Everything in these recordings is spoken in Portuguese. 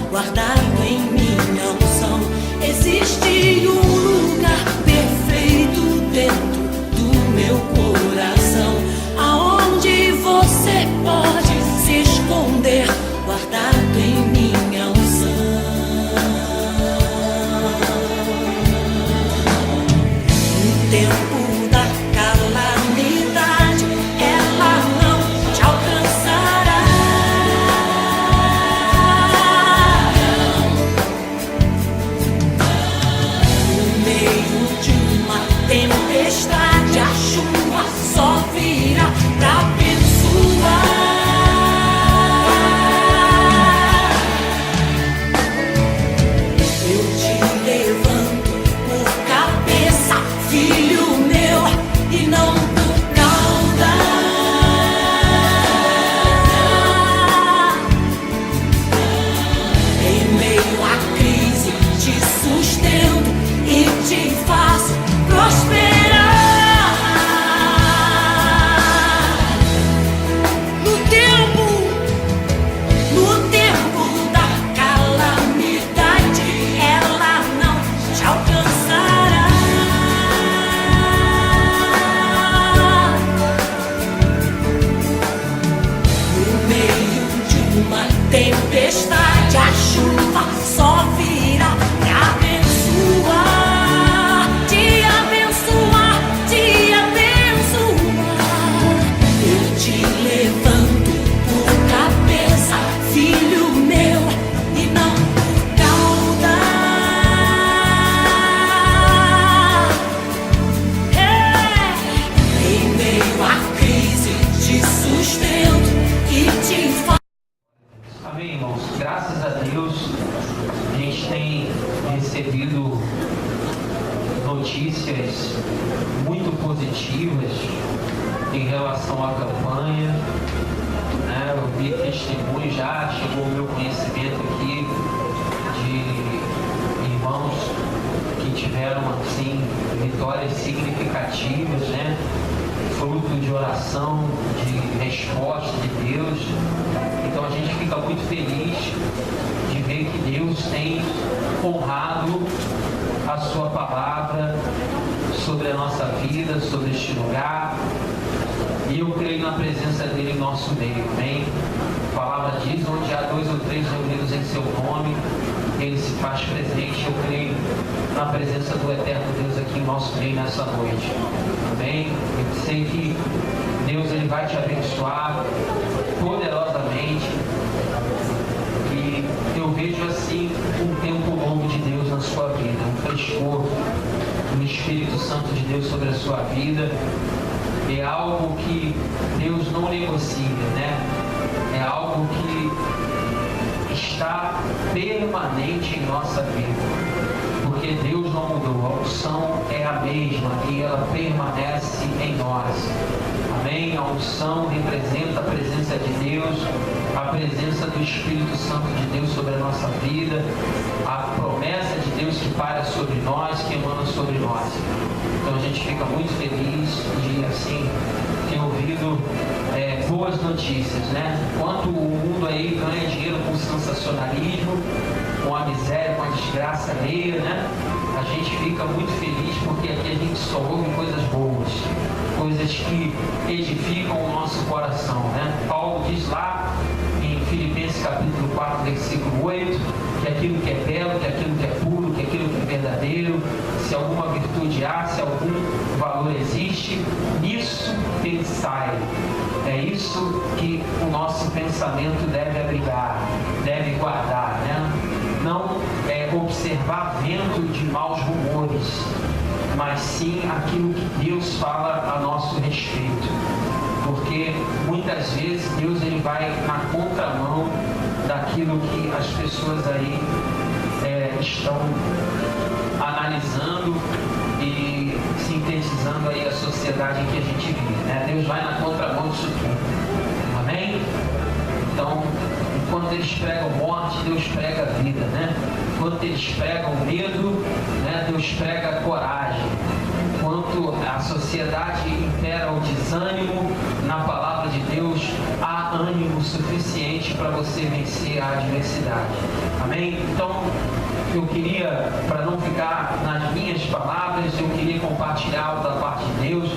guardado em minha unção. Existe um lugar perfeito dentro do meu coração, aonde você pode se esconder, guardado em minha unção. No tempo da calamidade, ela não te alcançará. No meio de uma tempestade, a chuva só virá pra abençoar. Eu te levanto por cabeça, filho meu, e não por cauda. Em meio à crise te sustento e te faço prosperar. No tempo da calamidade, ela não te alcançará. No meio de uma tempestade, a chuva só virá pra abençoar, te abençoar, te abençoar. Eu te levanto por cabeça, filho meu, e não por cauda. Em meio à crise te sustento e te faço. Amém, irmãos? Graças a Deus, a gente tem recebido notícias muito positivas em relação à campanha, né? Eu vi testemunho, já chegou ao meu conhecimento aqui de irmãos que tiveram, assim, vitórias significativas, né? Fruto de oração, de resposta de Deus. Então a gente fica muito feliz de ver que Deus tem honrado a sua palavra sobre a nossa vida, sobre este lugar. E eu creio na presença dele em nosso meio, amém? A palavra diz: onde há 2 ou 3 reunidos em seu nome, ele se faz presente. Eu creio na presença do eterno Deus aqui em nosso meio nessa noite, amém? Eu sei que Deus, ele vai te abençoar poderosamente, e eu vejo assim um tempo longo de Deus na sua vida, um frescor do Espírito Santo de Deus sobre a sua vida. É algo que Deus não negocia, né? É algo que está permanente em nossa vida, porque Deus não mudou, a unção é a mesma e ela permanece em nós. Amém? A unção representa a presença de Deus, a presença do Espírito Santo de Deus sobre a nossa vida, a promessa de Deus que paira sobre nós, que emana sobre nós. Então a gente fica muito feliz de, assim, ter ouvido boas notícias, né? Enquanto o mundo aí ganha dinheiro com o sensacionalismo, com a miséria, com a desgraça alheia, né? A gente fica muito feliz porque aqui a gente só ouve coisas boas, coisas que edificam o nosso coração, né? Paulo diz lá em Filipenses capítulo 4, versículo 8, que aquilo que é belo, que aquilo que é puro, que aquilo que é verdadeiro, se alguma virtude há, se algum valor existe, nisso pensai. É isso que o nosso pensamento deve abrigar, deve guardar, né? Não observar vento de maus rumores, mas sim aquilo que Deus fala a nosso respeito. Porque muitas vezes Deus, ele vai na contramão daquilo que as pessoas aí estão analisando e sintetizando aí a sociedade em que a gente vive, né? Deus vai na contramão disso tudo. Amém? Então, enquanto eles pregam morte, Deus prega vida, né? Enquanto eles pregam medo, né? Deus prega coragem. enquanto a sociedade impera o desânimo, na palavra de Deus há ânimo suficiente para você vencer a adversidade. Amém? Então, eu queria, para não ficar nas minhas palavras, eu queria compartilhar algo da parte de Deus,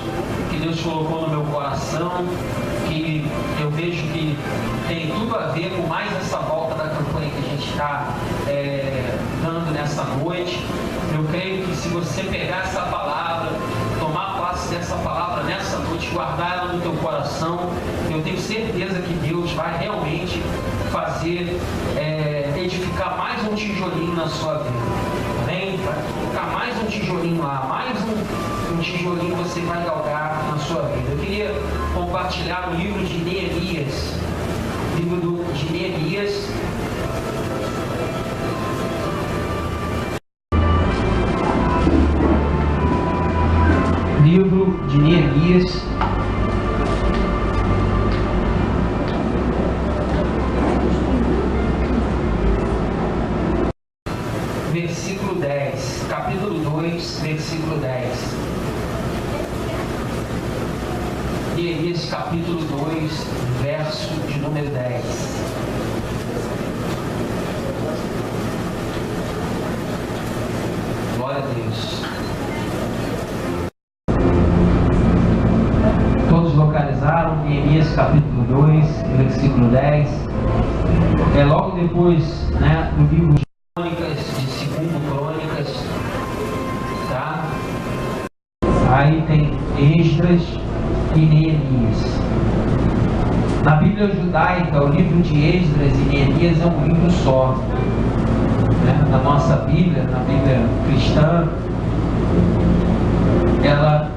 que Deus colocou no meu coração, que eu vejo que tem tudo a ver com mais essa volta da campanha que a gente está dando nessa noite. Eu creio que se você pegar essa palavra, tomar posse dessa palavra nessa noite, guardar ela no teu coração, eu tenho certeza que Deus vai realmente fazer, edificar mais um tijolinho na sua vida. Amém? Vai colocar mais um tijolinho lá, mais um tijolinho você vai galgar na sua vida. Eu queria compartilhar o livro de Neemias. Livro de Neemias. Livro de Neemias. Versículo 10, capítulo 2, versículo 10. Neemias, capítulo 2, verso de número 10. Glória a Deus. Todos localizaram Neemias, capítulo 2, versículo 10. É logo depois, do livro de Crônicas, de 2 Crônicas, tá? Aí tem Esdras e Neemias. Na Bíblia judaica, o livro de Esdras e Neemias é um livro só. Na nossa Bíblia, na Bíblia cristã, ela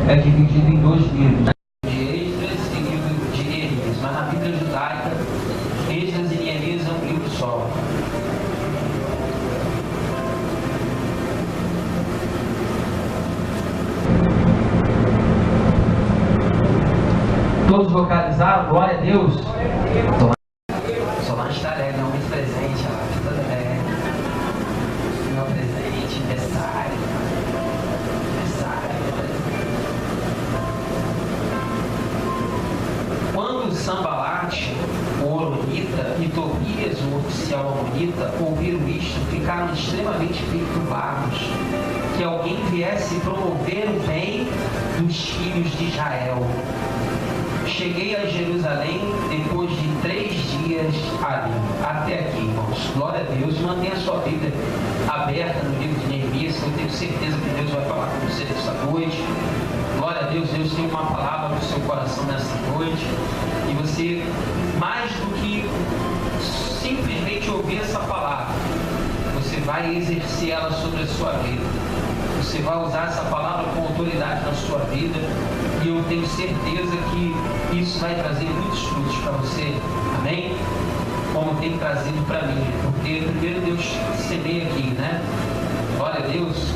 é dividida em 2 livros, de Esdras e livro de Neemias. Mas na Bíblia judaica, Esdras e Neemias é um livro só. Todos localizaram? Glória a Deus. Solange está alegre, não muito presente. Meu presente, aniversário. Quando Sambalate, o Horonita, e Tobias, o oficial amonita, ouviram isto, ficaram extremamente perturbados que alguém viesse promover o bem dos filhos de Israel. Cheguei a Jerusalém depois de 3 dias ali. Até aqui, irmãos. Glória a Deus. Mantenha a sua Bíblia aberta no livro de Neemias, que eu tenho certeza que Deus vai falar com você nessa noite. Glória a Deus. Deus tem uma palavra para o seu coração nessa noite. E você, mais do que simplesmente ouvir essa palavra, você vai exercer ela sobre a sua vida. Você vai usar essa palavra com autoridade na sua vida. E eu tenho certeza que isso vai trazer muitos frutos para você. Amém? Como tem trazido para mim. Porque primeiro Deus semeia aqui, Glória a Deus.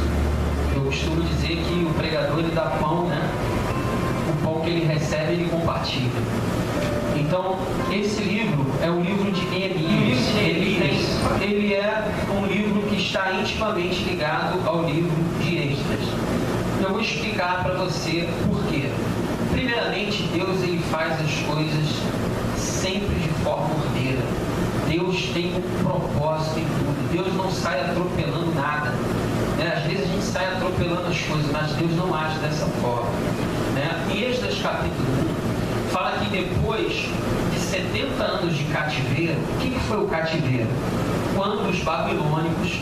Eu costumo dizer que o pregador ele dá pão, O pão que ele recebe, ele compartilha. Então, esse livro é um livro de Neemias. Ele é um livro que está intimamente ligado ao livro de Esdras. Eu vou explicar para você por quê. Primeiramente, Deus ele faz as coisas sempre de forma ordeira. Deus tem um propósito em tudo. Deus não sai atropelando nada. Às vezes a gente sai atropelando as coisas, mas Deus não age dessa forma. Em Esdras capítulo 1, fala que depois de 70 anos de cativeiro, o que foi o cativeiro? Quando os babilônicos,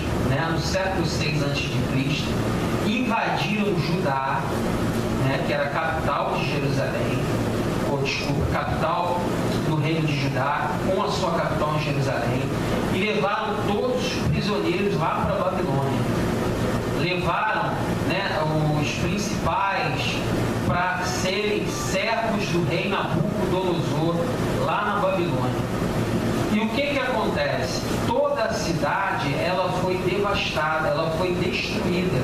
no século 6 a.C., invadiram Judá, que era a capital de Jerusalém, capital do reino de Judá, com a sua capital em Jerusalém, e levaram todos os prisioneiros lá para a Babilônia. Levaram os principais para serem servos do rei Nabucodonosor lá na Babilônia. E o que acontece? Toda a cidade ela foi devastada, ela foi destruída.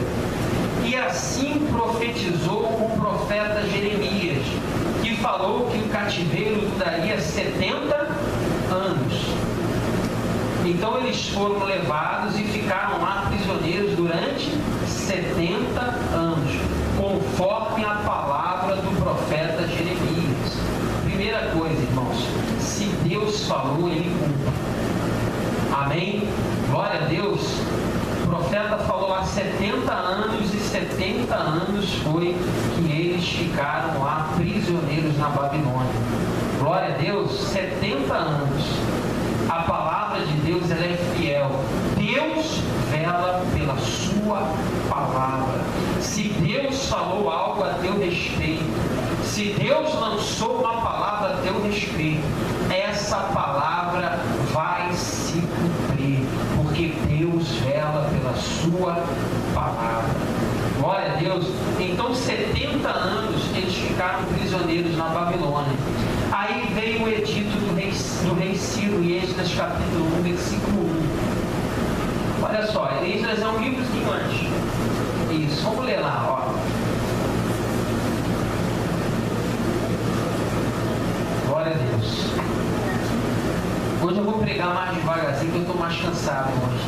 E assim profetizou o profeta Jeremias, que falou que o cativeiro duraria 70 anos. Então eles foram levados e ficaram lá prisioneiros durante 70 anos, com Deus falou, Ele cumpre. Amém? Glória a Deus. O profeta falou há 70 anos e 70 anos foi que eles ficaram lá prisioneiros na Babilônia. Glória a Deus, 70 anos. A palavra de Deus, ela é fiel. Deus vela pela sua palavra. Se Deus falou algo a teu respeito, se Deus lançou uma palavra a teu respeito, essa palavra vai se cumprir, porque Deus vela pela sua palavra. Glória a Deus. Então 70 anos eles ficaram prisioneiros na Babilônia. Aí veio o edito do rei Ciro, em Esdras capítulo 1, versículo 1. Olha só, Esdras é um livrozinho antes. Isso, vamos ler lá, ó. Glória a Deus. Hoje eu vou pregar mais devagarzinho, porque eu estou mais cansado hoje.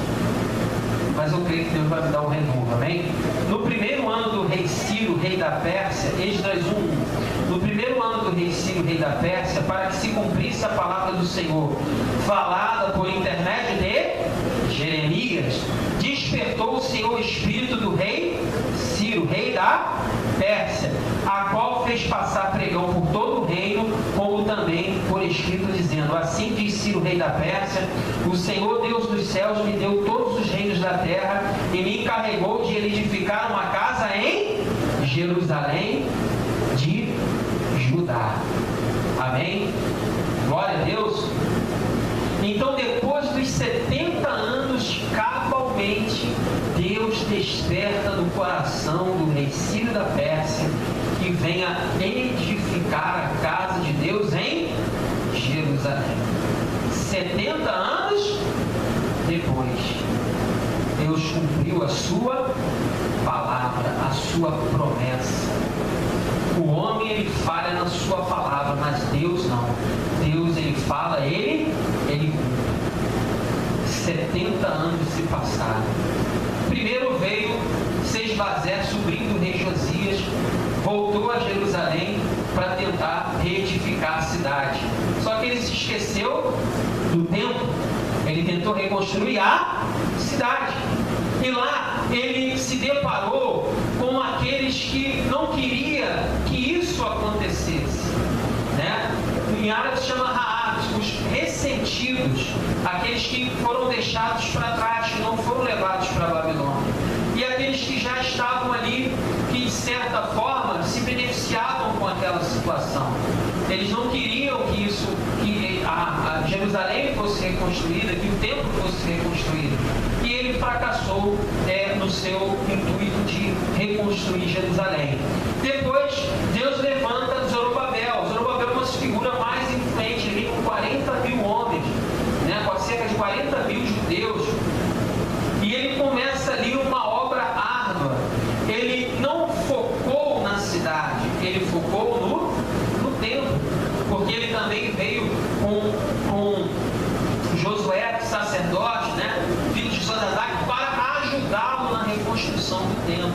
Mas eu creio que Deus vai me dar um renovo, amém? No primeiro ano do rei Ciro, rei da Pérsia, Esdras 1. No primeiro ano do rei Ciro, rei da Pérsia, para que se cumprisse a palavra do Senhor, falada por intermédio de Jeremias, despertou o Senhor o espírito do rei Ciro, rei da Pérsia, a qual fez passar pregão por todo o reino, como também por escrito, dizendo: assim diz Ciro, rei da Pérsia, o Senhor Deus dos céus me deu todos os reinos da terra e me encarregou de edificar uma casa em Jerusalém de Judá. Amém? Glória a Deus. Então, depois dos 70 anos, cabalmente, Deus desperta no coração do rei Ciro da Pérsia que venha edificar a casa de Deus em Jerusalém. 70 anos depois, Deus cumpriu a sua palavra, a sua promessa. O homem, ele falha na sua palavra, mas Deus não. Deus, ele fala, ele cumpre. 70 anos se passaram. Primeiro veio Sesbazé, sobrinho do rei Josias, voltou a Jerusalém para tentar reedificar a cidade. Só que ele se esqueceu do templo. Ele tentou reconstruir a cidade. E lá ele se deparou com aqueles que não queriam que isso acontecesse, né? Em árabe se chama Raabs, os ressentidos, aqueles que foram deixados para trás, que não foram levados para a Babilônia. E aqueles que já estavam ali, que de certa forma se beneficiavam com aquela situação. Eles não queriam que a Jerusalém fosse reconstruída, que o templo fosse reconstruído. E ele fracassou no seu intuito de reconstruir Jerusalém. Depois, Deus levanta Zorobabel. Zorobabel é uma figura mais influente, ele com 40 mil homens, né, com cerca de 40 mil judeus. E ele começa ali uma obra árdua. Ele não focou na cidade, ele focou no templo, porque ele também veio com Josué, sacerdote, né, filho de Zodadac, para ajudá-lo na reconstrução do templo.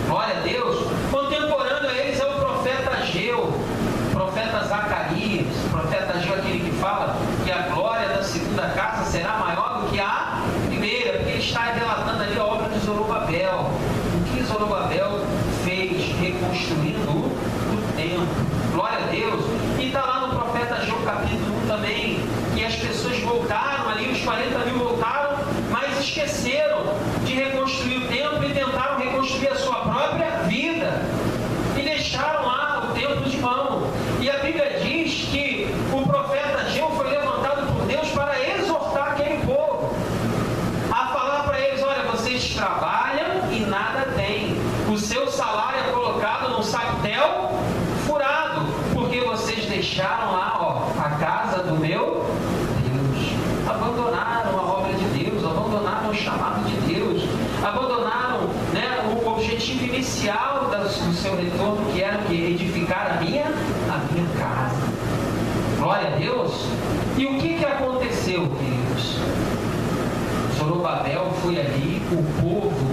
Glória a Deus. Contemporâneo a eles é o profeta Ageu, o profeta Zacarias. O profeta Ageu é aquele que fala que a glória da segunda casa será maior do que a primeira, porque ele está relatando ali a obra de Zorobabel. O que Zorobabel fez reconstruindo o templo. Glória a Deus. E está lá no profeta Ageu capítulo 1 também, que as pessoas voltaram ali, os 40 mil voltaram, mas esqueceram de reconstruir o templo e tentaram reconstruir a sua própria vida. E deixaram lá o templo de mão. E a Bíblia diz que o profeta Ageu foi levantado por Deus para exortar aquele povo, a falar para eles: olha, vocês trabalham e nada têm. O seu salário é colocado num sactel furado, porque vocês deixaram lá, ó, a casa do meu Deus. Abandonaram a obra de Deus, abandonaram o chamado de Deus, abandonaram, né, o objetivo inicial do seu retorno, que era edificar a minha casa. Glória a Deus. E o que aconteceu, queridos? Zorobabel foi ali, o povo,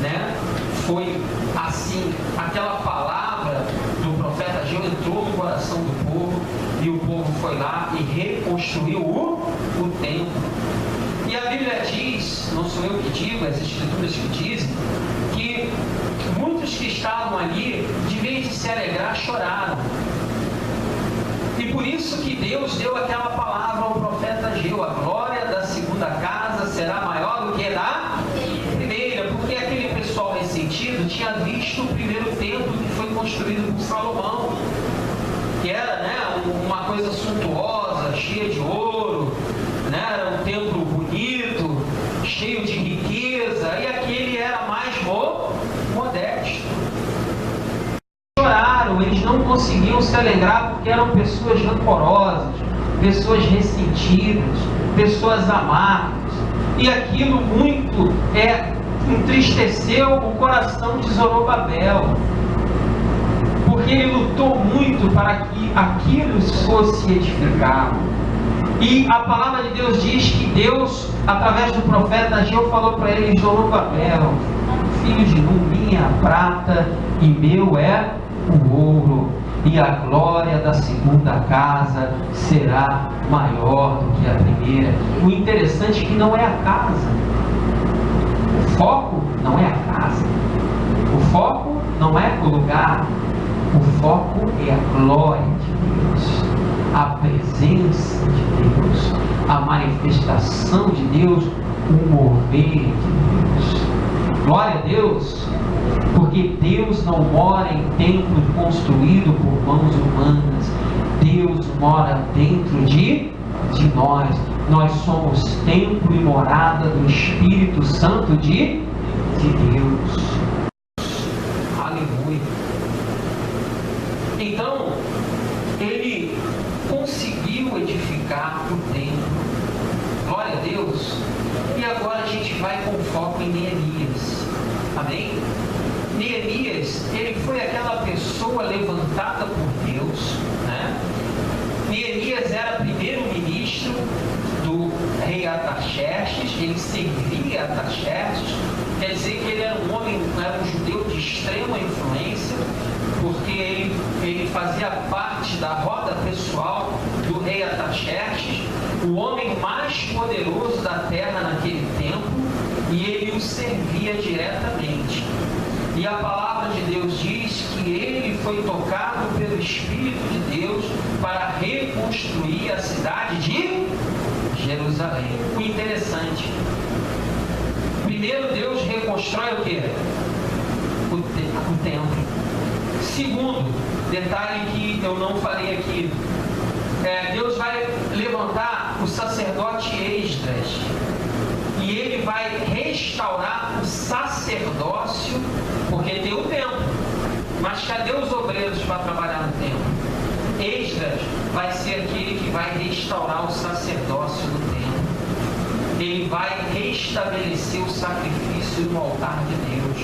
né, foi assim, aquela palavra do profeta Ageu entrou no coração do povo, e E o povo foi lá e reconstruiu o templo. E a Bíblia diz, não sou eu que digo, as escrituras que dizem, que muitos que estavam ali, de vez de se alegrar, choraram. E por isso que Deus deu aquela palavra ao profeta Ageu: a glória da segunda casa será maior do que a da primeira, porque aquele pessoal ressentido tinha visto o primeiro templo que foi construído por Salomão, que era, né, uma coisa suntuosa, cheia de ouro, né, era um templo bonito, cheio de riqueza, e aquele era mais modesto. Choraram, eles não conseguiam se alegrar porque eram pessoas rancorosas, pessoas ressentidas, pessoas amargas, e aquilo muito entristeceu o coração de Zorobabel, porque ele lutou muito para que aquilo fosse edificado. E a palavra de Deus diz que Deus, através do profeta Ageu, falou para ele: Zorobabel, filho de Nun, minha prata e meu é o ouro, e a glória da segunda casa será maior do que a primeira. O interessante é que não é a casa, o foco não é a casa, o foco não é o lugar, o foco é a glória de Deus, a presença de Deus, a manifestação de Deus, o mover de Deus. Glória a Deus, porque Deus não mora em templo construído por mãos humanas. Deus mora dentro de nós. Nós somos templo e morada do Espírito Santo de Deus. Aleluia. Então, ele conseguiu edificar o templo. Glória a Deus. E agora a gente vai com foco em Neemias. Amém? Neemias, ele foi aquela pessoa levantada por Deus, né? Neemias era primeiro-ministro do rei Artaxerxes, ele servia Artaxerxes, quer dizer que ele era um homem, era um judeu de extrema influência, porque ele fazia parte da roda pessoal do rei Artaxerxes, o homem mais poderoso da terra naquele tempo, e ele o servia diretamente. E a palavra de Deus diz que ele foi tocado pelo Espírito de Deus para reconstruir a cidade de Jerusalém. O interessante, primeiro Deus reconstrói o quê? O templo. Segundo, detalhe que eu não falei aqui, Deus vai levantar o sacerdote Esdras, e ele vai restaurar o sacerdócio, porque tem o templo, mas cadê os obreiros para trabalhar no templo? Esdras vai ser aquele que vai restaurar o sacerdócio do templo. Ele vai restabelecer o sacrifício no altar de Deus.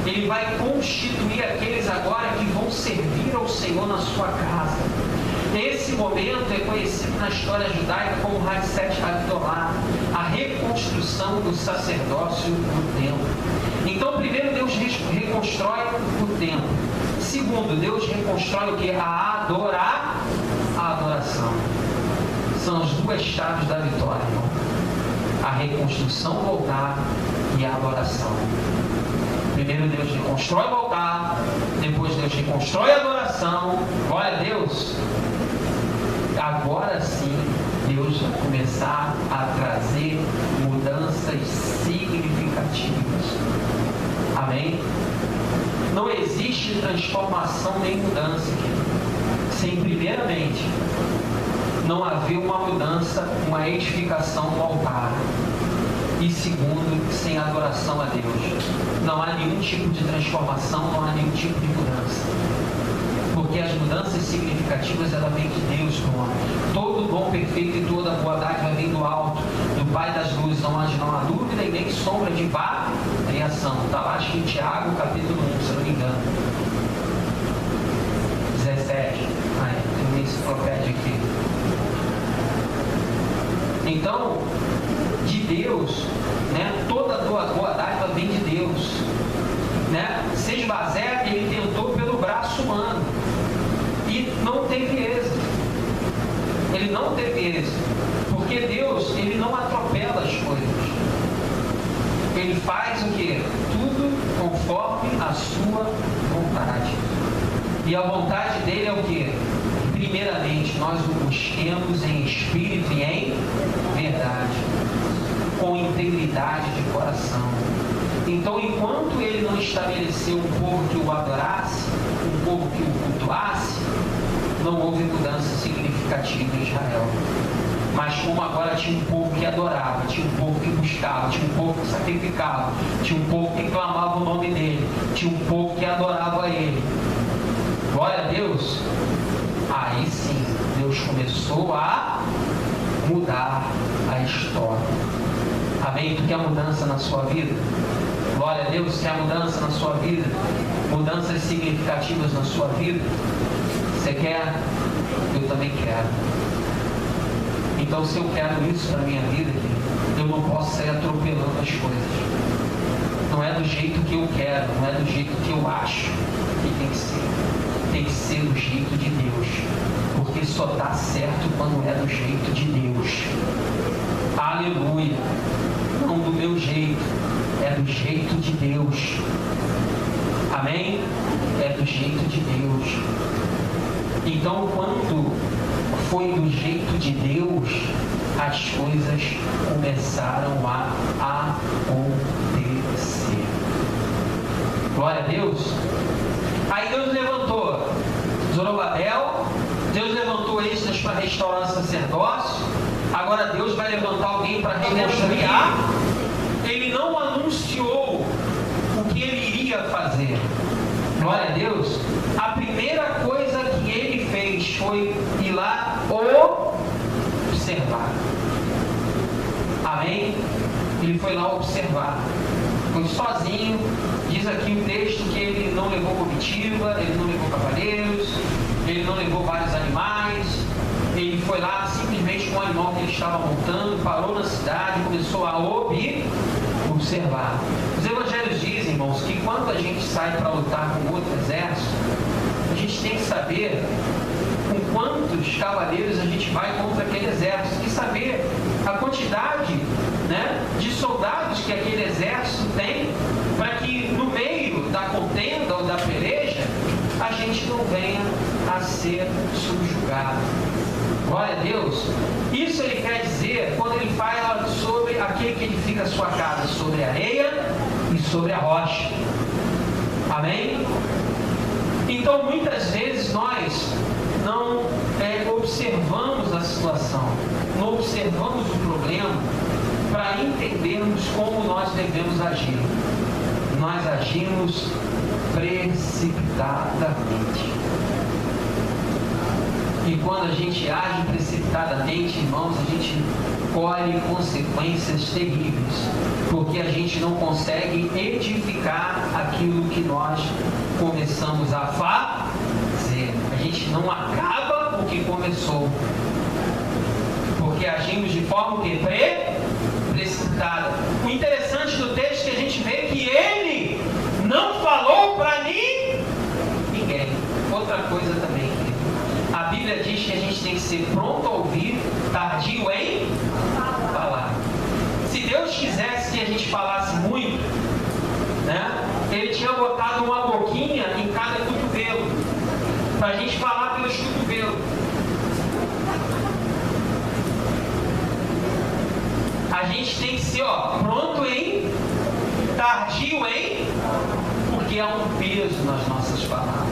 Ele vai constituir aqueles agora que vão servir ao Senhor na sua casa. Esse momento é conhecido na história judaica como Hadset Havdalah, a reconstrução do sacerdócio do templo. Então, primeiro Deus reconstrói o templo. Segundo, Deus reconstrói o que? A adoração. São as duas chaves da vitória, irmão. A reconstrução do altar e a adoração. Primeiro Deus reconstrói o altar, depois Deus reconstrói a adoração. Glória a Deus. Agora sim, Deus vai começar a trazer mudanças significativas. Amém? Não existe transformação nem mudança sem, primeiramente, não haver uma mudança, uma edificação no altar. E segundo, sem adoração a Deus. Não há nenhum tipo de transformação, não há nenhum tipo de mudança. Porque as mudanças significativas, ela vem de Deus, irmão. Todo dom perfeito e toda boa dádiva vem do alto, do Pai das luzes, onde não há dúvida e nem sombra de variação. Está lá, acho que em Tiago, capítulo 1, se eu não me engano. 17. Tem uma enciclopédia aqui. Então, de Deus, né, toda boa dádiva vem de Deus. Né? Sesbazé, ele tentou pelo braço humano e não teve êxito. ele não teve êxito, porque Deus, ele não atropela as coisas. Ele faz o quê? Tudo conforme a sua vontade. E a vontade dele é o quê? Primeiramente, nós o busquemos em espírito e em verdade, com integridade de coração. Então, enquanto ele não estabeleceu um povo que o adorasse, um povo que o cultuasse, não houve mudança significativa em Israel. Mas como agora tinha um povo que adorava, tinha um povo que buscava, tinha um povo que sacrificava, tinha um povo que clamava o nome dele, tinha um povo que adorava ele. Glória a Deus! Aí sim, Deus começou a mudar a história. Amém? Tu quer mudança na sua vida? Glória a Deus, quer mudança na sua vida? Mudanças significativas na sua vida? Você quer? Eu também quero. Então, se eu quero isso para a minha vida, eu não posso sair atropelando as coisas. Não é do jeito que eu quero, não é do jeito que eu acho que tem que ser. Tem que ser do jeito de Deus. Porque só dá certo quando é do jeito de Deus. Aleluia. Não do meu jeito, é do jeito de Deus. Amém? É do jeito de Deus. Então, quando foi do jeito de Deus, as coisas começaram a acontecer. Glória a Deus. Aí Deus levantou Zorobabel, Deus levantou Esdras para restaurar o sacerdócio. Agora Deus vai levantar alguém para reconstruir. Ele não anunciou o que ele iria fazer. Glória a Deus. A primeira coisa que ele fez foi ir lá observar. Amém? Ele foi lá observar. Foi sozinho. Diz aqui o texto que ele não levou comitiva, ele não levou cavaleiros, ele não levou vários animais. Ele foi lá simplesmente com o animal que ele estava montando, parou na cidade e começou a observar. Os evangelhos dizem, irmãos, que quando a gente sai para lutar com outro exército, a gente tem que saber com quantos cavaleiros a gente vai contra aquele exército e saber a quantidade, né, de soldados que aquele exército tem, para que no meio da contenda ou da peleja a gente não venha a ser subjugado. Glória a Deus. Isso ele quer dizer quando ele fala sobre aquele que edifica a sua casa sobre a areia e sobre a rocha. Amém? Então muitas vezes nós não observamos a situação, não observamos o problema para entendermos como nós devemos agir. Nós agimos precipitadamente. E quando a gente age precipitadamente, irmãos, a gente colhe consequências terríveis, porque a gente não consegue edificar aquilo que nós começamos a fazer. A gente não acaba o que começou, porque agimos de forma que precipitada. O interessante do texto é que a gente vê que ele não falou para ninguém. Outra coisa também, a Bíblia diz que a gente tem que ser pronto a ouvir, tardio em falar. Se Deus quisesse que a gente falasse muito, né, ele tinha botado uma boquinha em cada cotovelo, para a gente falar pelos cotovelos. A gente tem que ser pronto em, tardio em, porque há um peso nas nossas palavras.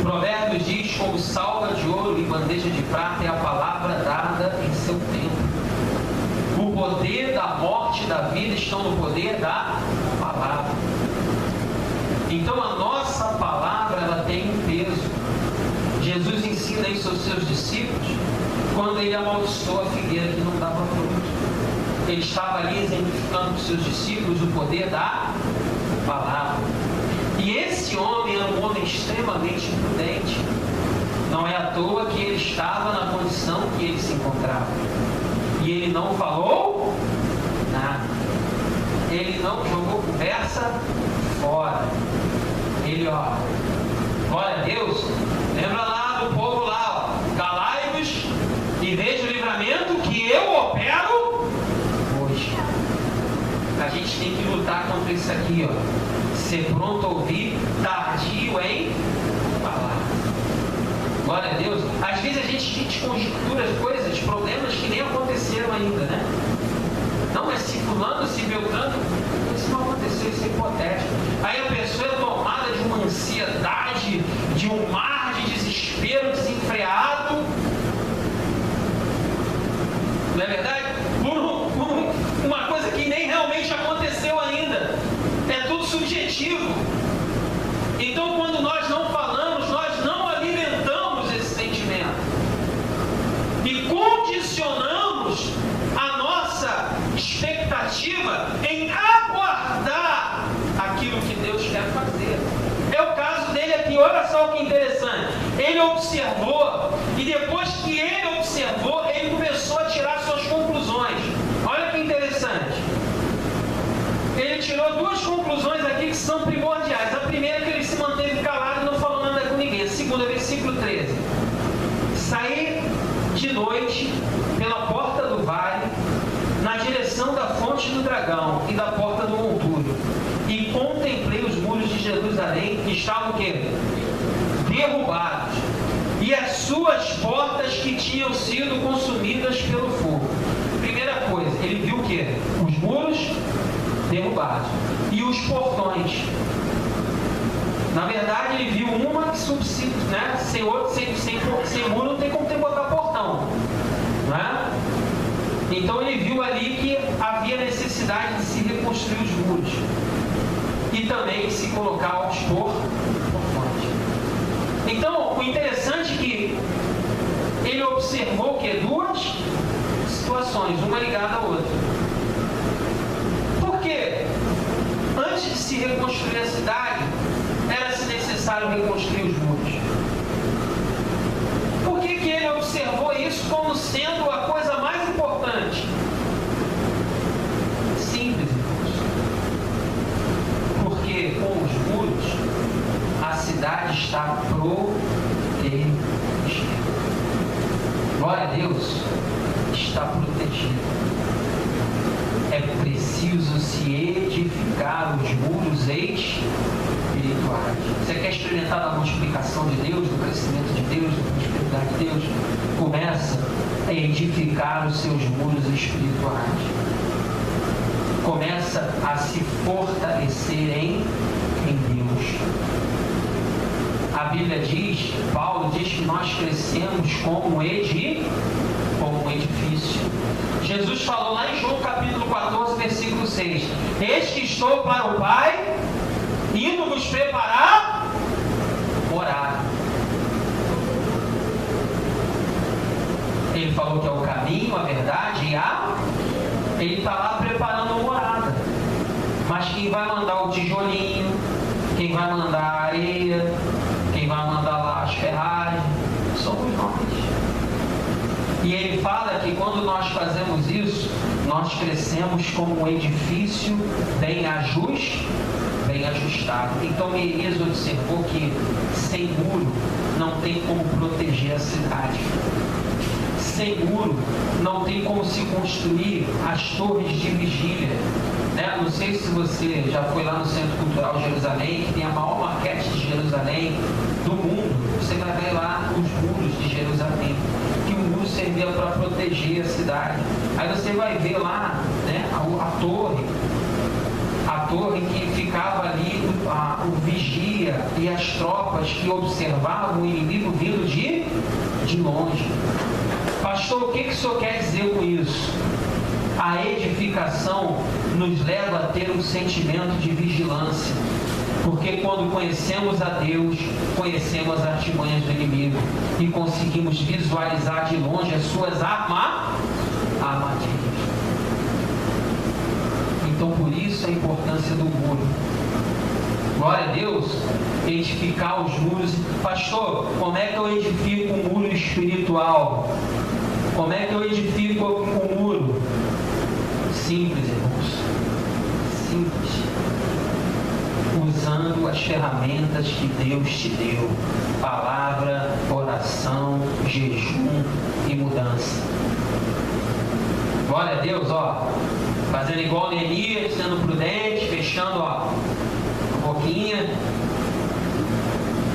Provérbios diz: como salva de ouro e bandeja de prata é a palavra dada em seu tempo. O poder da morte e da vida estão no poder da palavra. Então a nossa palavra, ela tem um peso. Jesus ensina isso aos seus discípulos quando ele amaldiçoou a figueira que não dava fruto. Ele estava ali exemplificando para os seus discípulos o poder da palavra. E esse homem era um homem extremamente prudente. Não é à toa que ele estava na condição que ele se encontrava. E ele não falou nada. Ele não jogou conversa fora. Ele, glória a Deus. Lembra lá do povo lá, calai-vos gente tem que lutar contra isso aqui, ó. Ser pronto a ouvir, tardio em falar. Glória a Deus. Às vezes a gente conjectura coisas, problemas que nem aconteceram ainda, né? Não, mas se fulano, se Beltrano, isso não aconteceu, isso é hipotético. Aí a pessoa é tomada de uma ansiedade, de um mar de desespero desenfreado. Não é verdade? Por uma coisa que nem realmente aconteceu ainda. É tudo subjetivo. Então, quando nós não falamos, nós não alimentamos esse sentimento. E condicionamos a nossa expectativa em aguardar aquilo que Deus quer fazer. É o caso dele aqui. Olha só que interessante. Ele observou, e depois que ele observou, ele começou a tirar suas conclusões. Olha que interessante. Ele tirou duas conclusões aqui que são primordiais. A primeira é que ele se manteve calado e não falou nada com ninguém. A segunda, versículo 13. Saí de noite pela porta do vale, na direção da fonte do dragão e da porta do montúrio, e contemplei os muros de Jerusalém que estavam o quê? Derrubados, e as suas portas que tinham sido consumidas pelo fogo. Primeira coisa, ele viu o quê? Os muros derrubados e os portões. Na verdade, ele viu uma que subsiste, né? Sem muro não tem como botar portão, né? Então ele viu ali que havia necessidade de se reconstruir os muros e também se colocar aos portões. Então, o interessante é que ele observou que duas situações, uma ligada à outra. Por quê? Antes de se reconstruir a cidade, era-se necessário reconstruir os muros. Por que ele observou isso como sendo a coisa mais importante? Simples, irmãos. Porque com os muros, a cidade está protegida. Glória a Deus, está protegida. É preciso se edificar os muros espirituais. Você quer experimentar a multiplicação de Deus, do crescimento de Deus, da prosperidade de Deus? Começa a edificar os seus muros espirituais. Começa a se fortalecer em Deus. A Bíblia diz, Paulo diz que nós crescemos como um edifício. Jesus falou lá em João capítulo 14, versículo 6. Eis que estou para o Pai, indo vos preparar morada. Ele falou que é o caminho, a verdade e a... Ele está lá preparando a morada. Mas quem vai mandar o tijolinho, quem vai mandar a areia, quem vai mandar lá as ferragens, somos nós. E ele fala que quando nós fazemos isso, nós crescemos como um edifício bem ajustado. Então Neemias observou que sem muro não tem como proteger a cidade. Sem muro não tem como se construir as torres de vigília. Né? Não sei se você já foi lá no Centro Cultural Jerusalém, que tem a maior maquete de Jerusalém do mundo. Você vai ver lá os muros de Jerusalém, que o muro servia para proteger a cidade. Aí você vai ver lá, né, a torre que ficava ali, o vigia e as tropas que observavam o inimigo vindo de longe. Pastor, o que o senhor quer dizer com isso? A edificação nos leva a ter um sentimento de vigilância. Porque quando conhecemos a Deus, conhecemos as artimanhas do inimigo e conseguimos visualizar de longe as suas armadilhas. Então, por isso a importância do muro. Glória a Deus, edificar os muros. Pastor, como é que eu edifico um muro espiritual? Como é que eu edifico um muro? Simples, irmãos. Simples. Usando as ferramentas que Deus te deu. Palavra, oração, jejum e mudança. Glória a Deus, ó. fazendo igual Neemias, sendo prudente, fechando a boquinha,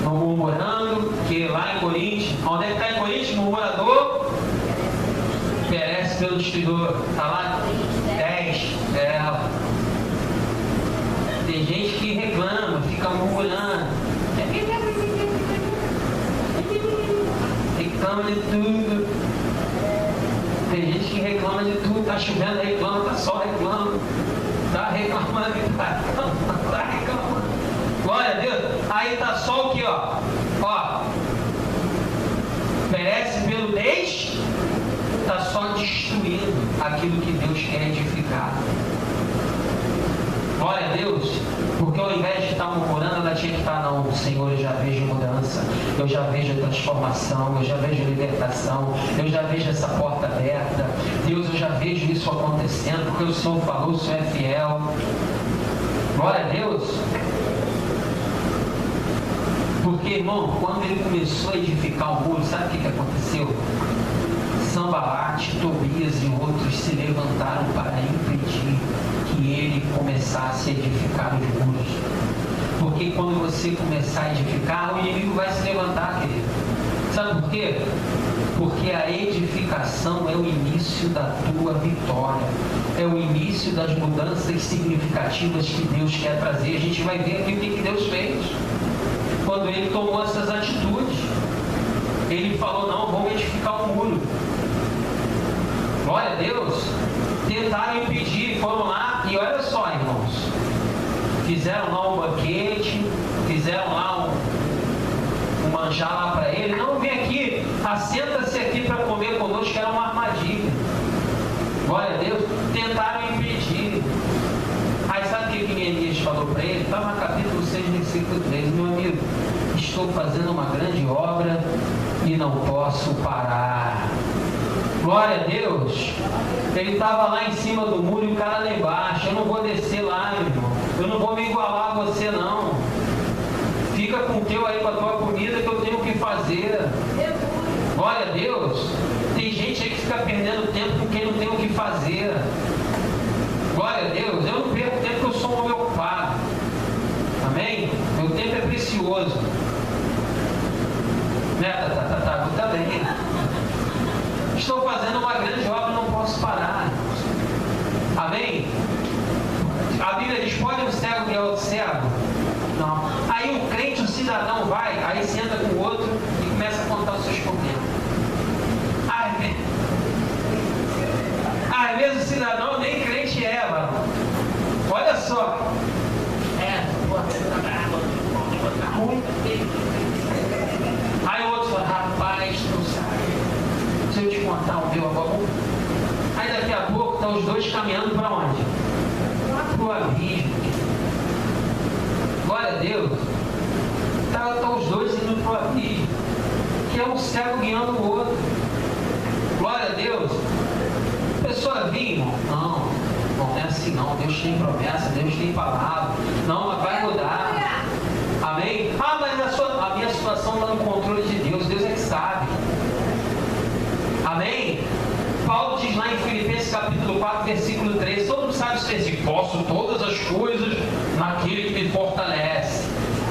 não murmurando, que lá em Coríntios, onde é que está em Coríntios? Murmurador perece pelo destruidor. Está lá 10. Tem gente que reclama, fica murmurando, reclama de tudo. Tem gente que reclama de tudo, tá chovendo, reclama, tá sol, reclama, tá reclamando, tá reclamando. Glória a Deus. Aí tá só o que, ó, perece pelo tá só destruindo aquilo que Deus quer edificar. Glória a Deus. Porque ao invés de estar murmurando, ela tinha que estar, não, Senhor, eu já vejo mudança, eu já vejo transformação, eu já vejo libertação, eu já vejo essa porta aberta, Deus, eu já vejo isso acontecendo, porque o Senhor falou, o Senhor é fiel. Glória a Deus. Porque, irmão, quando ele começou a edificar o muro, sabe o que aconteceu? Sambalate, Tobias e outros se levantaram para impedir que ele começasse a edificar os muros. Porque quando você começar a edificar, o inimigo vai se levantar, querido. Sabe por quê? Porque a edificação é o início da tua vitória. É o início das mudanças significativas que Deus quer trazer. A gente vai ver aqui o que Deus fez. Quando ele tomou essas atitudes, ele falou, não, vamos edificar um muro. Glória a Deus. Tentaram impedir, foram lá e olha só, irmãos, fizeram lá um banquete, fizeram lá um manjar lá para ele, não, vem aqui, assenta-se aqui para comer conosco, que era uma armadilha. Glória a Deus. Tentaram impedir. Aí sabe o que Neemias falou para ele? Está no capítulo 6, versículo 3, meu amigo, estou fazendo uma grande obra e não posso parar. Glória a Deus. Ele estava lá em cima do muro e o cara lá embaixo. Eu não vou descer lá, meu irmão. Eu não vou me igualar a você, não. Fica com o teu aí, com a tua comida, que eu tenho que fazer. Glória a Deus. Tem gente aí que fica perdendo tempo com quem não tem o que fazer. Glória a Deus. Eu não perco tempo porque eu sou um homem ocupado. Amém? Meu tempo é precioso. Né? Tá bem. Estou fazendo uma grande obra e não posso parar. Amém? A Bíblia diz, pode um cego guiar outro cego? Não. Aí um crente, um cidadão vai, aí senta com o outro e começa a contar os seus problemas. Às vezes o cidadão nem crente é, mano. Olha só. Tá ruim. Aí o outro fala, rapaz, não sabe. Se eu te contar o meu agora. Aí daqui a pouco estão os dois caminhando para onde? Lá para o abismo. Glória a Deus. Estão os dois indo para o abismo. Que é um cego guiando o outro. Glória a Deus. A pessoa vinha, não é assim não. Deus tem promessa, Deus tem palavra. Não, mas vai mudar. Amém? Mas a minha situação está no controle de Deus. Deus é que sabe. Amém? Paulo diz lá em Filipenses capítulo 4, versículo 3, todo mundo sabe isso, assim, posso todas as coisas naquele que me fortalece.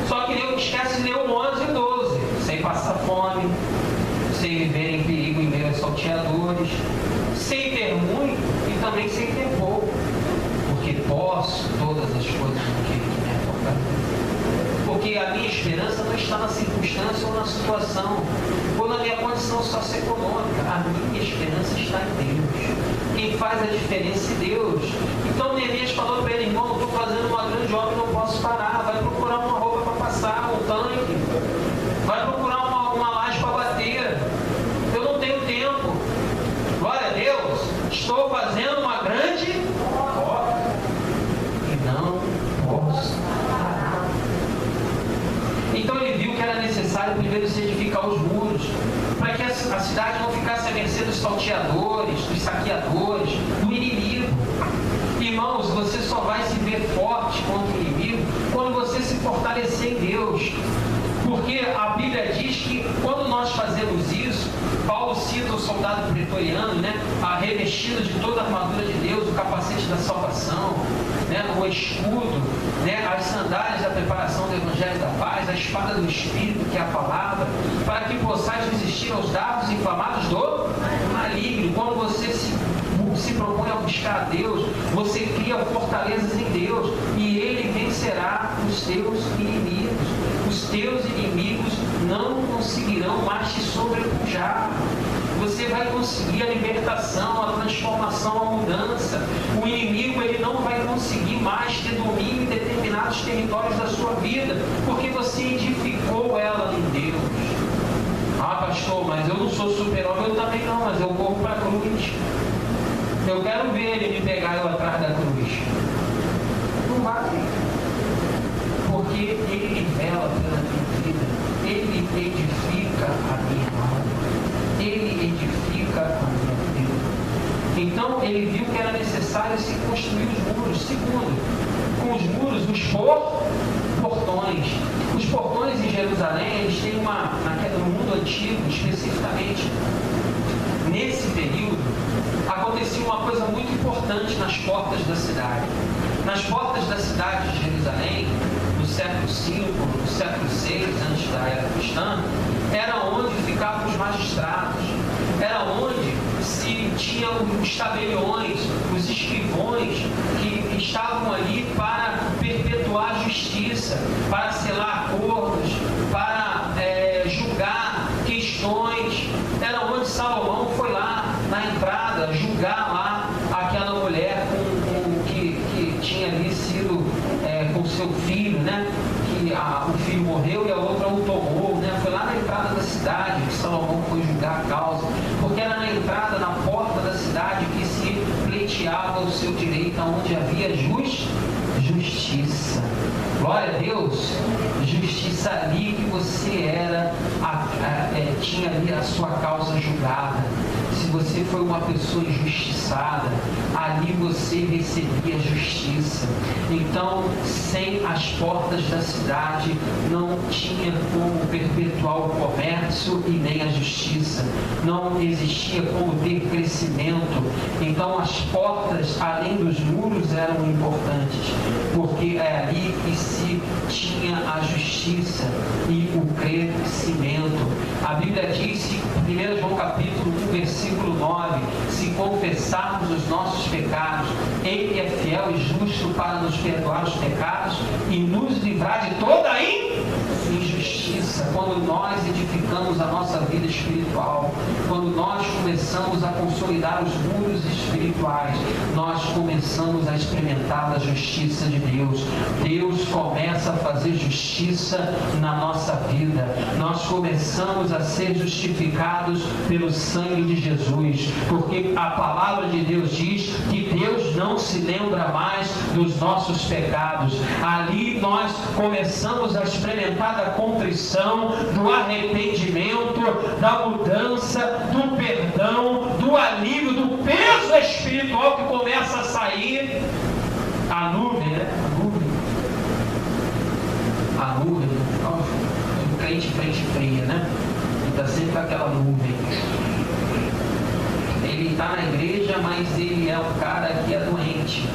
Só que eu esquece de ler o 11 e 12, sem passar fome, sem viver em perigo em meio aos salteadores, sem ter muito e também sem ter pouco, porque posso todas as coisas naquele que me fortalece. Porque a minha esperança não está na circunstância ou na situação, ou na minha condição socioeconômica. A minha esperança está em Deus. Quem faz a diferença é Deus. Então Neemias falou para ele, irmão, estou fazendo uma grande obra e não posso parar. Vai procurar uma roupa para passar, um tanque. Vai procurar uma laje para bater. Eu não tenho tempo. Glória a Deus. Estou fazendo uma grande obra e não posso parar. Então ele viu que era necessário primeiro se edificar os muros, para que a cidade não ficasse à mercê dos salteadores, dos saqueadores, do inimigo. Irmãos, você só vai se ver forte contra o inimigo quando você se fortalecer em Deus. Porque a Bíblia diz que quando nós fazemos isso, Paulo cita o soldado pretoriano, né? Revestido de toda a armadura de Deus, o capacete da salvação, né? O escudo, né? As sandálias da preparação do Evangelho da paz, a espada do Espírito, que é a palavra, para que possais resistir aos dardos inflamados do maligno. Quando você se propõe a buscar a Deus, você cria fortalezas em Deus e Ele vencerá os teus inimigos. Os teus inimigos não conseguirão mais te sobrepujar. Você vai conseguir a libertação, a transformação, a mudança. O inimigo, ele não vai conseguir mais ter domínio em determinados territórios da sua vida, porque você edificou ela em Deus. Ah, pastor, mas eu não sou super-homem. Eu também não, mas eu corro para a cruz. Eu quero ver ele me pegar eu atrás da cruz. Não vai. Porque ele vela pela minha vida. Ele edifica a minha alma. Ele edifica a minha vida. Então ele viu que era necessário se construir os muros. Segundo, com os muros, os portões. Os portões em Jerusalém, eles têm no mundo antigo, especificamente, nesse período, acontecia uma coisa muito importante nas portas da cidade. Nas portas da cidade de Jerusalém, no século V, no século VI, antes da era cristã, era onde ficavam os magistrados, era onde se tinham os tabeliões, os escrivões que estavam ali para perpetuar a justiça, para selar acordos, para julgar questões. Era onde Salomão foi lá na entrada julgar lá aquela mulher que tinha ali sido com seu filho, né? Que o filho morreu e a outra o tomou, né? Foi lá na entrada da cidade que Salomão foi julgar a causa, porque era na entrada, na porta da cidade que se pleiteava o seu direito, onde havia justiça. Glória a Deus. Justiça ali que você tinha ali a sua causa julgada. Se você foi uma pessoa injustiçada, ali você recebia justiça. Então, sem as portas da cidade, não tinha como perpetuar o comércio e nem a justiça. Não existia como ter crescimento. Então, as portas, além dos muros, eram importantes, porque é ali que se tinha a justiça e o crescimento. A Bíblia diz, em 1 João capítulo 1, versículo 9, se confessarmos os nossos pecados, Ele é fiel e justo para nos perdoar os pecados e nos livrar de toda a injustiça. Quando nós edificamos a nossa vida espiritual, quando nós começamos a consolidar os muros espirituais, nós começamos a experimentar a justiça de Deus. Deus começa a fazer justiça na nossa vida. Nós começamos a ser justificados pelo sangue de Jesus, porque a palavra de Deus diz que Deus não se lembra mais dos nossos pecados. Ali nós começamos a experimentar da contrição, do arrependimento, da mudança, do perdão, do alívio, do peso espiritual que começa a sair. A nuvem, né? A nuvem, um crente frente fria, né? Ele está sempre com aquela nuvem. Ele está na igreja, mas ele é um cara que é doente,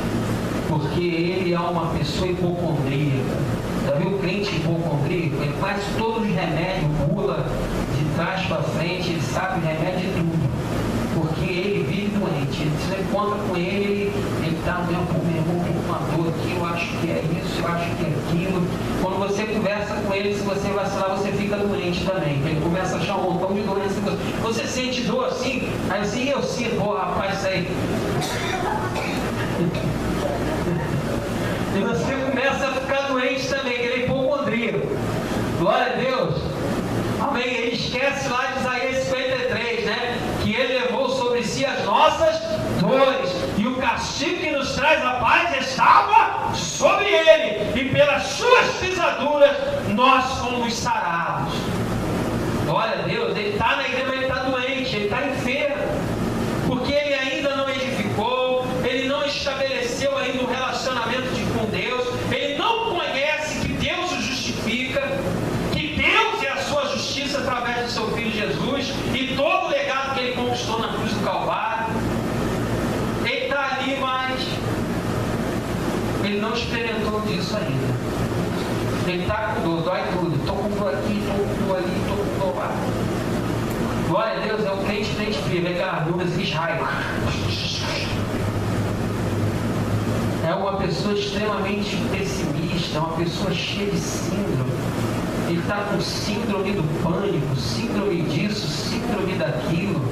porque ele é uma pessoa hipocondríaca. Já viu o crente hipocondríaco? Ele faz todos os remédios, pula de trás para frente, ele sabe o remédio de tudo, porque ele vive doente. Você encontra com ele está meu irmão com uma dor aqui, eu acho que é isso, eu acho que é aquilo. Quando você conversa com ele, se você vacilar, você fica doente também. Ele começa a achar um montão de doença. Você sente dor assim? Aí assim, eu sinto, rapaz, isso aí. E você começa a ficar doente também, que ele é hipocondríaco. Glória a Deus. Amém. Ele esquece lá de Isaías 53, né? Que ele levou sobre si as nossas dores. E o castigo que nos traz a paz estava sobre ele. E pelas suas pisaduras nós fomos sarados. Glória a Deus. Ele está na igreja, mas ele está doente, ele está enfermo. Porque ele ainda não edificou, ele não estabeleceu ainda um relacionamento com Deus, ele não conhece que Deus o justifica, que Deus é a sua justiça através do seu Filho Jesus, e todo legado Ele não experimentou disso ainda. Ele está com dor, dói tudo. Estou com dor aqui, estou com dor ali, estou com dor lá. Glória a Deus, é o crente frio, vem aquelas nuvens de raio. É uma pessoa extremamente pessimista, uma pessoa cheia de síndrome. Ele está com síndrome do pânico, síndrome disso, síndrome daquilo.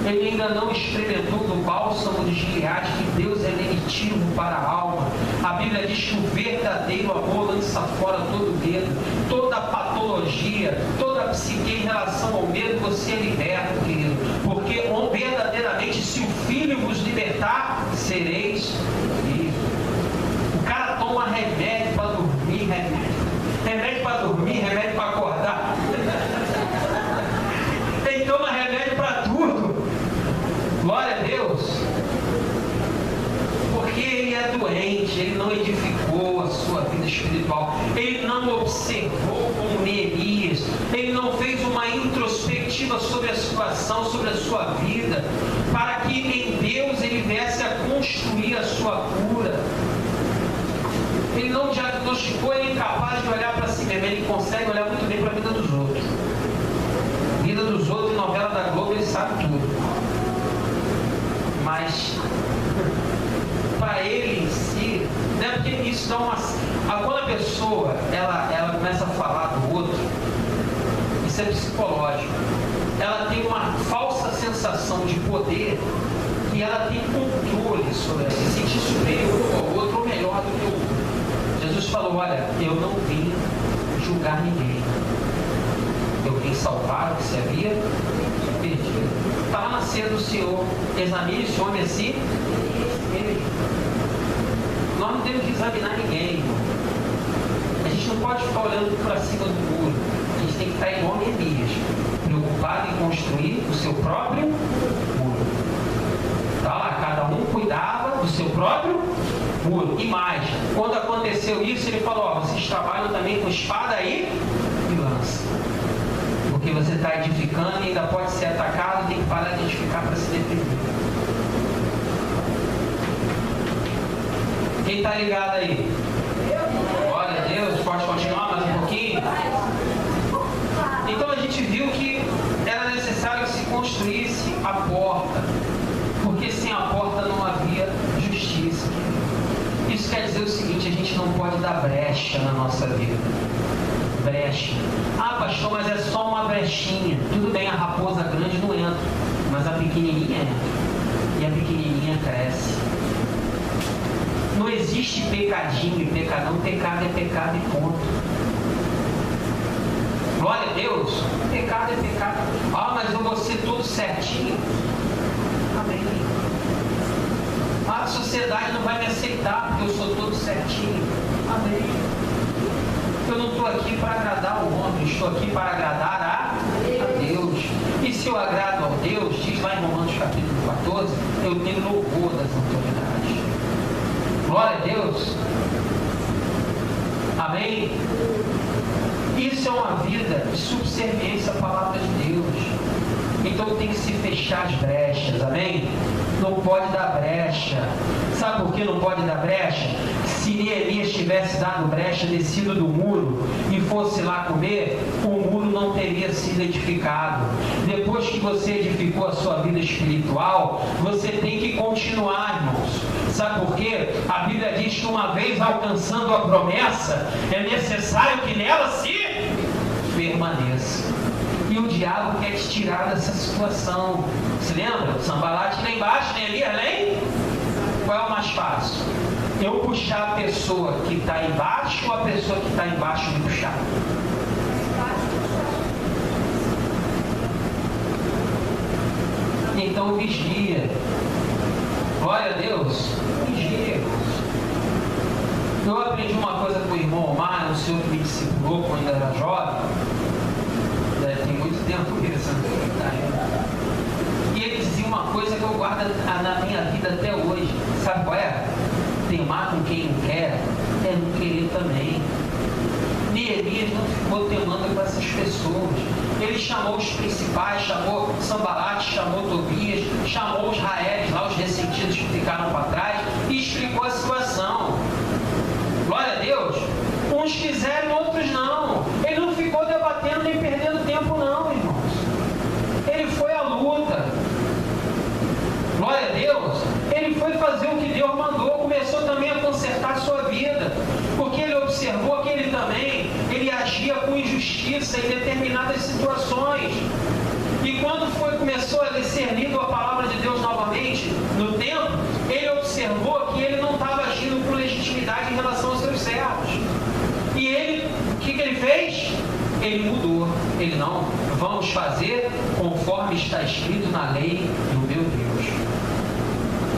Ele ainda não experimentou do bálsamo de Gileade, que Deus é lenitivo para a alma. A Bíblia diz que o verdadeiro amor lança fora todo medo, toda patologia, toda psique em relação ao medo, você é liberto, querido. Porque verdadeiramente, se o Filho vos libertar, sereis livres. O cara toma remédio para dormir, remédio para dormir, remédio para acordar. Ele toma remédio para tudo. Glória a Deus. Porque ele é doente, ele não edificou a sua vida espiritual, ele não observou como Neemias, ele não fez uma introspectiva sobre a situação, sobre a sua vida, para que em Deus ele viesse a construir a sua cura. Ele não diagnosticou, ele é incapaz de olhar para si mesmo, ele consegue olhar muito bem para a vida dos outros. Vida dos outros, em novela da Globo, ele sabe tudo. Mas, para ele em si, né, porque isso dá uma... Quando a pessoa, ela começa a falar do outro, isso é psicológico. Ela tem uma falsa sensação de poder e ela tem controle sobre ela, se sentir superior ao outro ou melhor do que o outro. Jesus falou, olha, eu não vim julgar ninguém. Eu vim salvar o que se havia perdido. Está lá na ceia do Senhor. Examine esse homem assim. Nós não temos que examinar ninguém, irmão. A gente não pode ficar olhando para cima do muro. A gente tem que estar igual Neemias, preocupado em construir o seu próprio muro. Tá lá, cada um cuidava do seu próprio muro. E mais, quando aconteceu isso, ele falou, ó, vocês trabalham também com espada e lança. Porque você está edificando e ainda pode ser atacado, tem que parar de edificar para se defender. Quem está ligado aí? Glória a Deus, pode continuar mais um pouquinho? Então a gente viu que era necessário que se construísse a porta, porque sem a porta não havia justiça. Isso quer dizer o seguinte, a gente não pode dar brecha na nossa vida. Brecha. Ah, pastor, mas é só uma brechinha. Tudo bem, a raposa grande não entra, mas a pequenininha entra. E a pequenininha cresce. Não existe pecadinho e pecadão. Pecado é pecado e ponto. Glória a Deus. Pecado é pecado. Ah, mas eu vou ser todo certinho. Amém. A sociedade não vai me aceitar porque eu sou todo certinho. Amém. Eu não estou aqui para agradar o homem, estou aqui para agradar a Deus. E se eu agrado a Deus, diz lá em Romanos capítulo 14, eu tenho louvor das autoridades. Glória a Deus. Amém? Isso é uma vida de subserviência à palavra de Deus. Então tem que se fechar as brechas, amém? Não pode dar brecha. Sabe por que não pode dar brecha? Se Neemias tivesse dado brecha, descido do muro e fosse lá comer, o muro não teria sido edificado. Depois que você edificou a sua vida espiritual, você tem que continuar, irmãos. Sabe por quê? A Bíblia diz que uma vez alcançando a promessa, é necessário que nela se permaneça. E o diabo quer te tirar dessa situação. Se lembra? Sambalate lá embaixo, Neemias além? Qual é o mais fácil? Eu puxar a pessoa que está embaixo ou a pessoa que está embaixo me puxar? Então vigia. Glória a Deus. Vigia. Eu aprendi uma coisa com o irmão Omar, um senhor que me discipulou quando era jovem. Tem muito tempo isso. E ele dizia uma coisa que eu guardo na minha vida até hoje. Sabe qual é? Temar com quem não quer é não querer também. Neemias não ficou temando com essas pessoas. Ele chamou os principais, chamou Sambalate, chamou Tobias, chamou os Raéis, lá os ressentidos que ficaram para trás, e explicou a situação. ele fez? Ele mudou. Ele não, vamos fazer conforme está escrito na lei do meu Deus.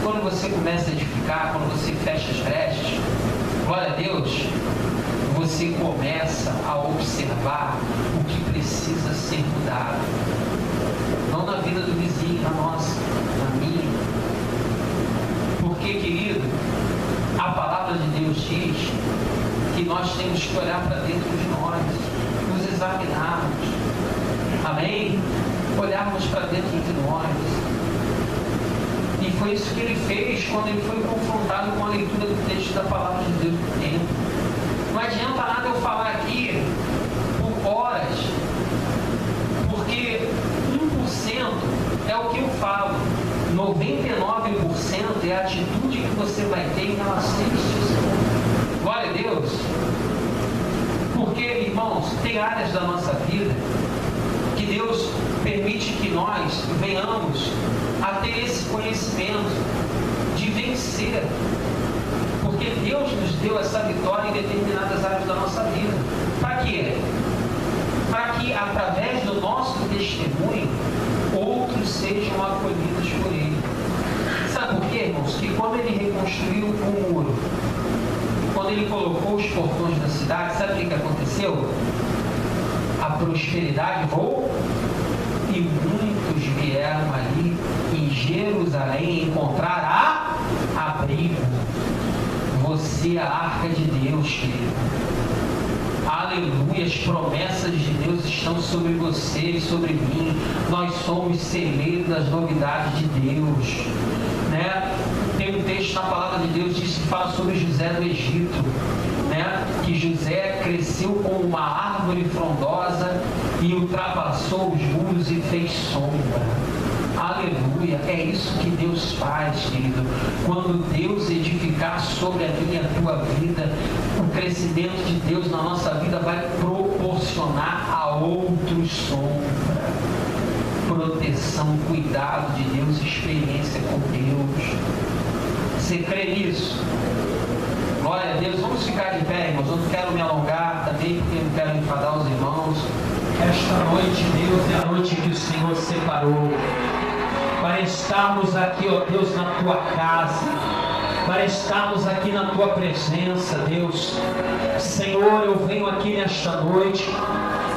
Quando você começa a edificar, quando você fecha as brechas, glória a Deus, você começa a observar o que precisa ser mudado. Não na vida do vizinho, na nossa, na minha. Porque, querido, a palavra de Deus diz que nós temos que olhar para dentro de nós, nos examinarmos, amém? Olharmos para dentro de nós. E foi isso que ele fez quando ele foi confrontado com a leitura do texto da palavra de Deus no templo. Não adianta nada eu falar aqui por horas, porque 1% é o que eu falo, 99% é a atitude que você vai ter em relação a isso. Glória a Deus. Porque, irmãos, tem áreas da nossa vida que Deus permite que nós venhamos a ter esse conhecimento de vencer. Porque Deus nos deu essa vitória em determinadas áreas da nossa vida. Para quê? Para que, através do nosso testemunho, outros sejam acolhidos por Ele. Sabe por quê, irmãos? Que quando Ele reconstruiu o muro, quando Ele colocou os portões da cidade, sabe o que aconteceu? A prosperidade voou e muitos vieram ali em Jerusalém encontrar abrigo. Você é a arca de Deus, querido. Aleluia, as promessas de Deus estão sobre você e sobre mim. Nós somos celeiros das novidades de Deus, né? Tem um texto na palavra de Deus que fala sobre José do Egito, né? Que José cresceu como uma árvore frondosa e ultrapassou os muros e fez sombra. Aleluia, é isso que Deus faz, querido. Quando Deus edificar sobre a minha e a tua vida, o crescimento de Deus na nossa vida vai proporcionar a outros sombra, proteção, cuidado de Deus, experiência com Deus. Você crê nisso? Glória a Deus. Vamos ficar de pé, irmãos. Eu não quero me alongar também, porque eu não quero enfadar os irmãos. Esta noite, Deus, é a noite que o Senhor separou para estarmos aqui, ó Deus, na tua casa, para estarmos aqui na tua presença, Deus. Senhor, eu venho aqui nesta noite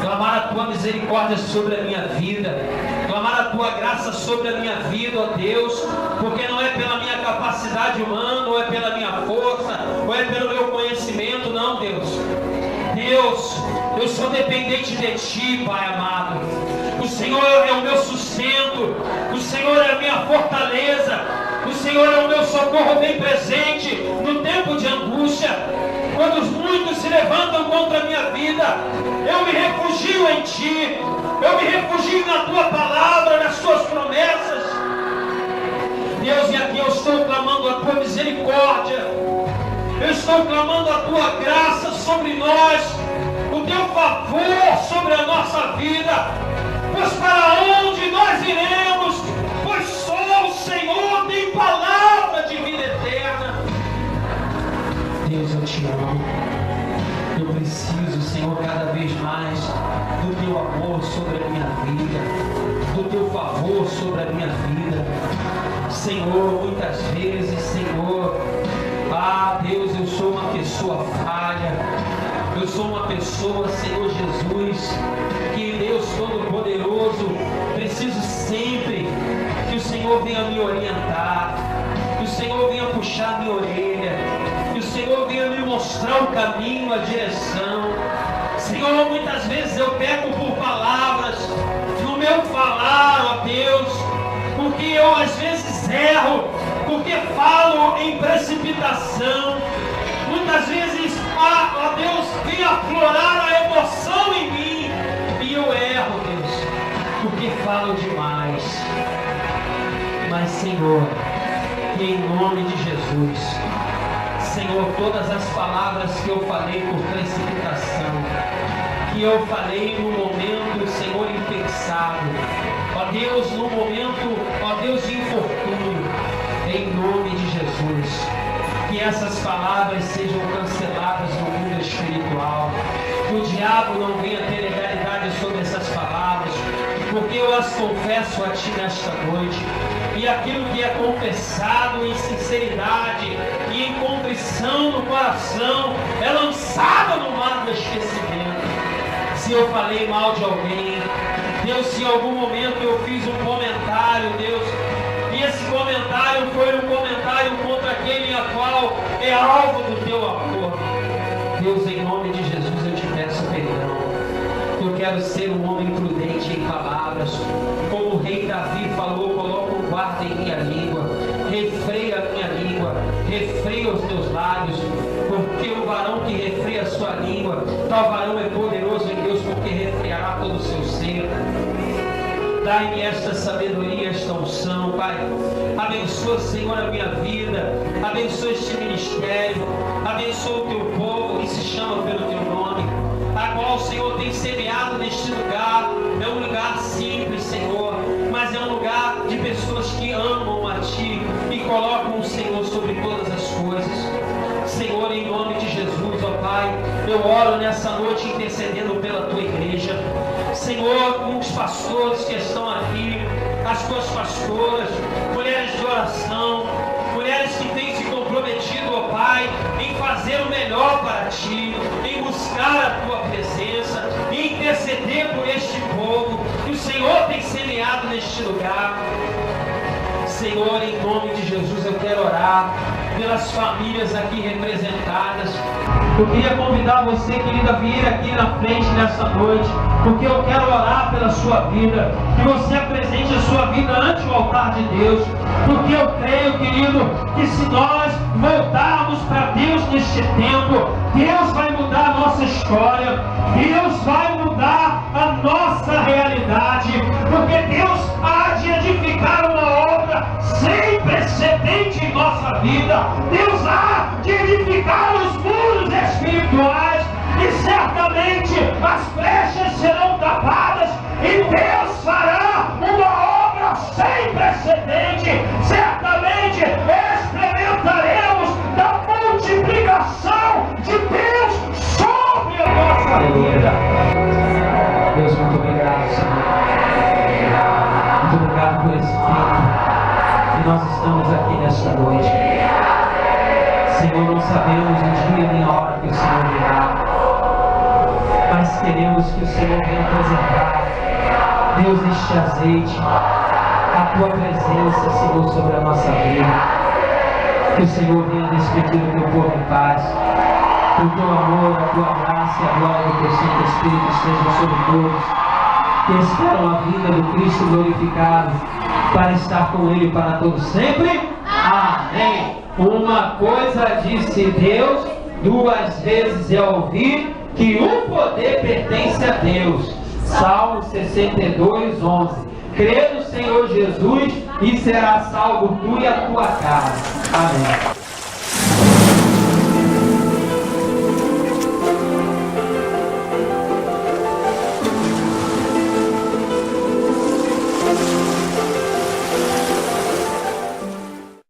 clamar a tua misericórdia sobre a minha vida, clamar a tua graça sobre a minha vida, ó Deus, porque não é pela minha capacidade humana, ou é pela minha força, ou é pelo meu conhecimento, não, Deus. Deus, eu sou dependente de Ti, Pai amado. O Senhor é o meu sustento, o Senhor é a minha fortaleza, o Senhor é o meu socorro bem presente no tempo de angústia. Quando muitos se levantam contra a minha vida, eu me refugio em Ti, eu me refugio na Tua palavra, nas Tuas promessas. Deus, e aqui eu estou clamando a Tua misericórdia, eu estou clamando a Tua graça sobre nós, o Teu favor sobre a nossa vida. Pois para onde nós iremos? Pois só o Senhor tem palavra de vida eterna. Deus, eu te amo. Eu preciso, Senhor, cada vez mais do Teu amor sobre a minha vida, do Teu favor sobre a minha vida. Senhor, muitas vezes, Senhor, Deus, eu sou uma pessoa falha. Eu sou uma pessoa, Senhor Jesus, que Deus Todo-Poderoso, preciso sempre que o Senhor venha me orientar, que o Senhor venha puxar minha orelha, que o Senhor venha me mostrar o caminho, a direção. Senhor, muitas vezes eu peco por palavras, no meu falar, ó Deus, porque eu às vezes erro, porque falo em precipitação. Muitas vezes, ó Deus, vem aflorar a emoção em mim e eu erro, Deus, porque falo demais. Mas, Senhor, que em nome de Jesus, Senhor, todas as palavras que eu falei por precipitação, que eu falei no momento, Senhor, impensado, ó Deus, no momento, ó Deus, de infortúnio, em nome de Jesus, que essas palavras sejam canceladas no mundo espiritual, que o diabo não venha ter legalidade sobre essas palavras, porque eu as confesso a Ti nesta noite. E aquilo que é confessado em sinceridade e em contrição no coração é lançado no mar do esquecimento. Se eu falei mal de alguém, Deus, se em algum momento eu fiz um comentário, Deus, e esse comentário foi um comentário contra aquele a qual é alvo do Teu amor, Deus, em nome de Jesus eu te peço perdão. Eu quero ser um homem prudente em palavras, como o rei Davi falou: coloca um guarda em minha língua, refreia a minha língua, refreia os teus lábios, porque o varão que refreia a sua língua, tal varão é poderoso em Deus, porque refreará todo o seu ser. Dai-me esta sabedoria, esta unção, Pai. Abençoa, Senhor, a minha vida, abençoa este ministério, abençoa o Teu povo que se chama pelo Teu nome, a qual o Senhor tem semeado neste lugar. É um lugar simples, Senhor, mas é um lugar de pessoas que amam a Ti e colocam o Senhor sobre todas as coisas. Senhor, em nome de Jesus, ó Pai, eu oro nessa noite intercedendo pela Tua igreja. Senhor, com os pastores que estão aqui, as Tuas pastoras, mulheres de oração, mulheres que têm se comprometido, ó Pai, em fazer o melhor para Ti, em buscar a Tua presença, em interceder por este povo que o Senhor tem semeado neste lugar. Senhor, em nome de Jesus, eu quero orar pelas famílias aqui representadas. Eu queria convidar você, querida, a vir aqui na frente nessa noite, porque eu quero orar pela sua vida, que você apresente a sua vida ante o altar de Deus, porque eu creio, querido, que se nós voltarmos para Deus neste tempo, Deus vai mudar a nossa história, Deus vai mudar a nossa realidade, porque Deus há de edificar uma obra sem precedente em nossa vida. Deus há de edificar os muros espirituais e certamente as brechas serão tapadas e Deus fará uma obra sem precedente. Certamente experimentaremos da multiplicação de Deus sobre a nossa vida. Deus, muito obrigado, Senhor. Muito obrigado por esse tempo que nós estamos aqui nesta noite. Senhor, não sabemos o dia nem a hora que o Senhor virá, mas queremos que o Senhor venha apresentar, Deus, este azeite, a Tua presença, Senhor, sobre a nossa vida. Que o Senhor venha despedir o Teu povo em paz. Que o Teu amor, a Tua graça e a glória do Teu Santo Espírito estejam sobre todos que esperam a vinda do Cristo glorificado para estar com Ele para todos sempre. Amém. Uma coisa disse Deus, duas vezes é ouvir que o poder pertence a Deus. Salmo 62, 11. Crê no Senhor Jesus e será salvo tu e a tua casa. Amém.